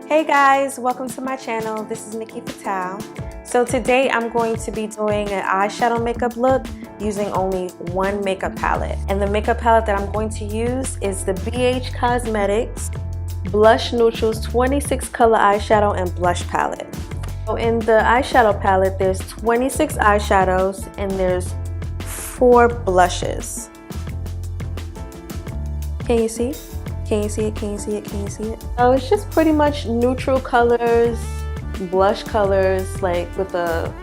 Hey guys, welcome to my channel. This is Nikki Fatal. So today I'm going to be doing an eyeshadow makeup look using only one makeup palette. And the makeup palette that I'm going to use is the BH Cosmetics Blush Neutrals 26 color eyeshadow and blush palette. So in the eyeshadow palette, there's 26 eyeshadows and there's 4 blushes. Can you see? Can you see it? Can you see it? Can you see it? So it's just pretty much neutral colors, blush colors, like with a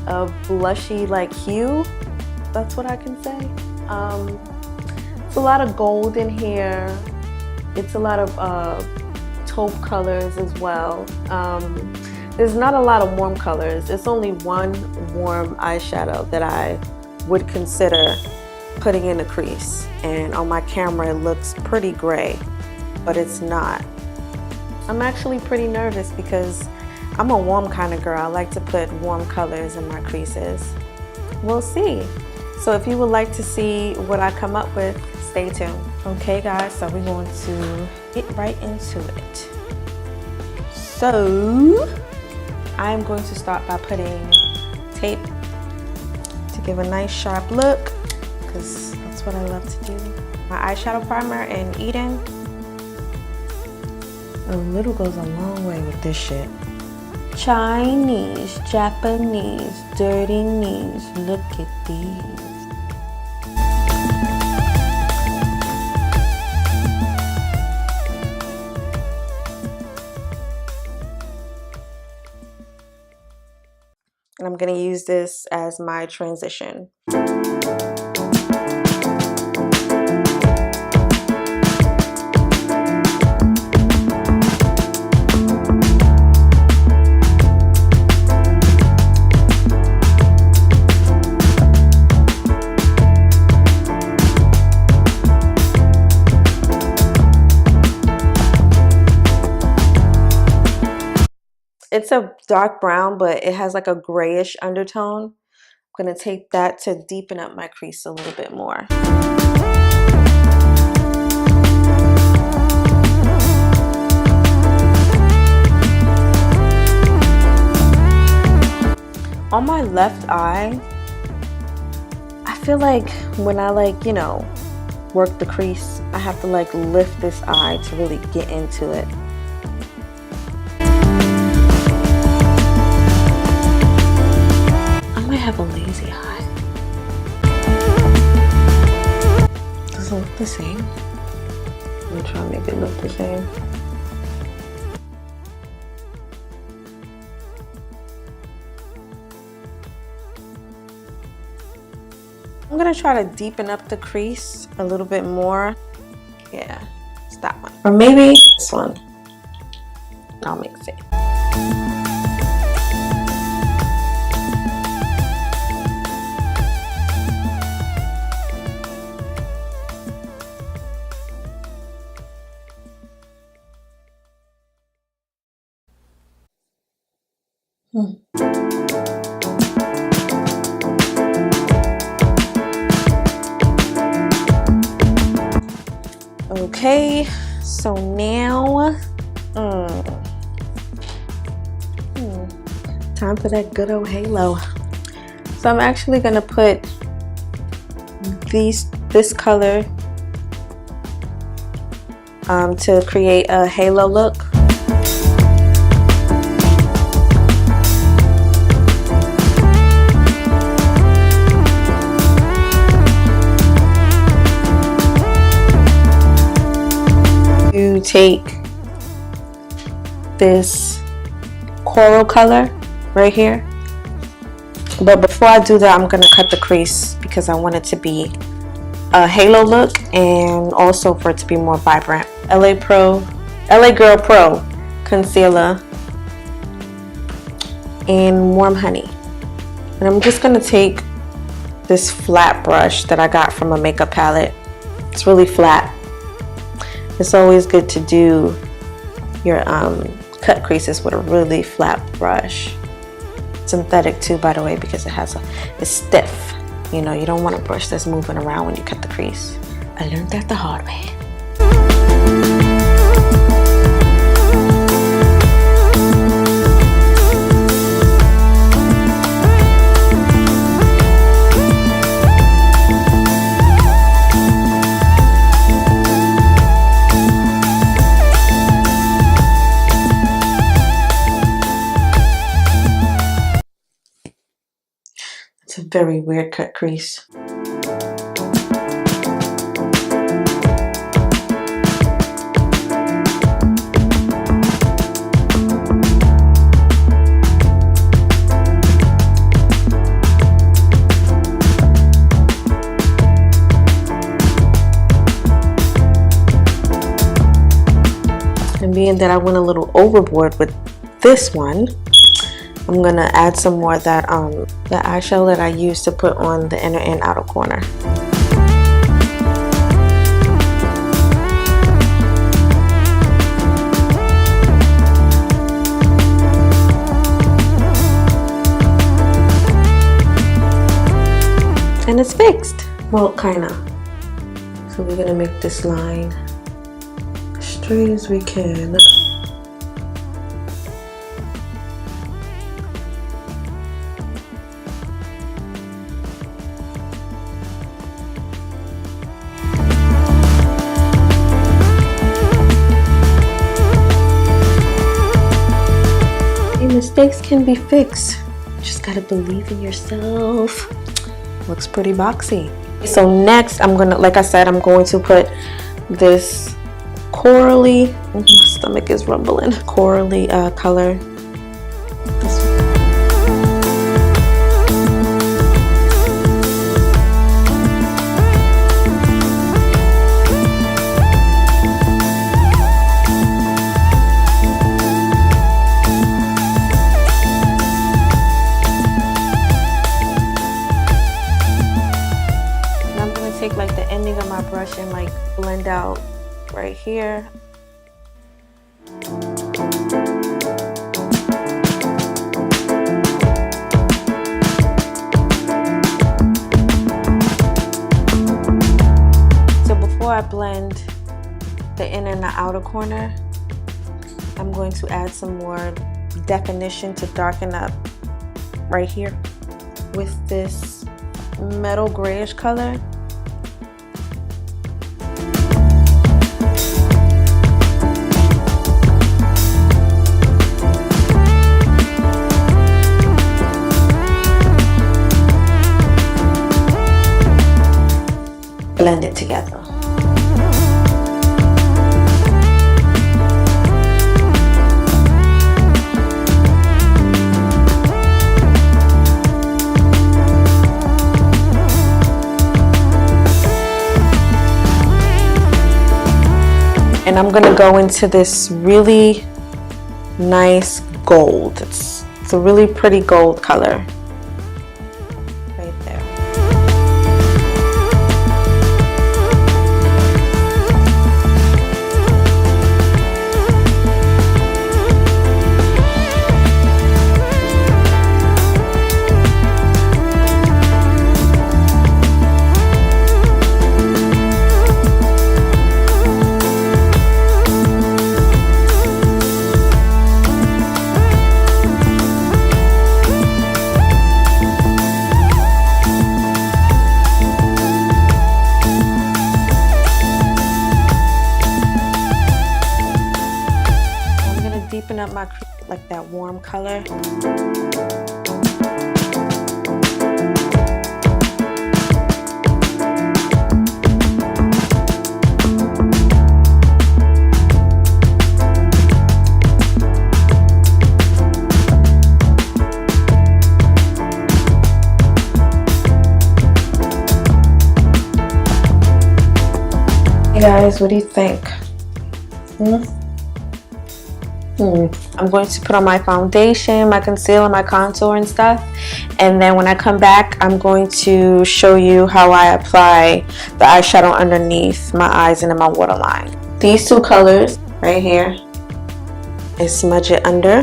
blushy like hue. That's what I can say. It's a lot of gold in here. It's a lot of taupe colors as well. There's not a lot of warm colors. It's only one warm eyeshadow that I would consider putting in a crease, and on my camera it looks pretty gray, but it's not. I'm actually pretty nervous because I'm a warm kind of girl. I like to put warm colors in my creases. We'll see. So if you would like to see what I come up with, stay tuned. Okay guys, so we're going to get right into it. So I'm going to start by putting tape to give a nice sharp look, because that's what I love to do. My eyeshadow primer in Eden. A little goes a long way with this shit. Chinese, Japanese, dirty knees, look at these. And I'm gonna use this as my transition. It's a dark brown, but it has like a grayish undertone. I'm gonna take that to deepen up my crease a little bit more. On my left eye, I feel like when I work the crease, I have to lift this eye to really get into it. I have a lazy eye. Does it look the same? I'm gonna try to make it look the same. I'm gonna try to deepen up the crease a little bit more. Yeah, it's that one. Or maybe this one. I'll mix it. Okay, so now time for that good old halo. So I'm actually gonna put this color to create a halo look. You take this coral color right here, but before I do that, I'm gonna cut the crease because I want it to be a halo look and also for it to be more vibrant. LA Girl Pro concealer in Warm Honey, and I'm just gonna take this flat brush that I got from a makeup palette. It's really flat. It's always good to do your cut creases with a really flat brush. Synthetic too, by the way, because it's stiff. You know, you don't want a brush that's moving around when you cut the crease. I learned that the hard way. very weird cut crease. And being that I went a little overboard with this one, I'm gonna add some more of that the eyeshadow that I used to put on the inner and outer corner. And it's fixed. Well, kinda. So we're gonna make this line as straight as we can. Mistakes can be fixed. Just gotta believe in yourself. Looks pretty boxy. So next I'm gonna, like I said, I'm going to put this corally, my stomach is rumbling, corally color. Take like the ending of my brush and like blend out right here. So before I blend the inner and the outer corner, I'm going to add some more definition to darken up right here with this metal grayish color. Blend it together. And I'm gonna go into this really nice gold. It's a really pretty gold color. Right there. Deepen up my crease like that warm color. Hey guys, what do you think? I'm going to put on my foundation, my concealer, my contour and stuff, and then when I come back I'm going to show you how I apply the eyeshadow underneath my eyes and in my waterline. These two colors right here, I smudge it under.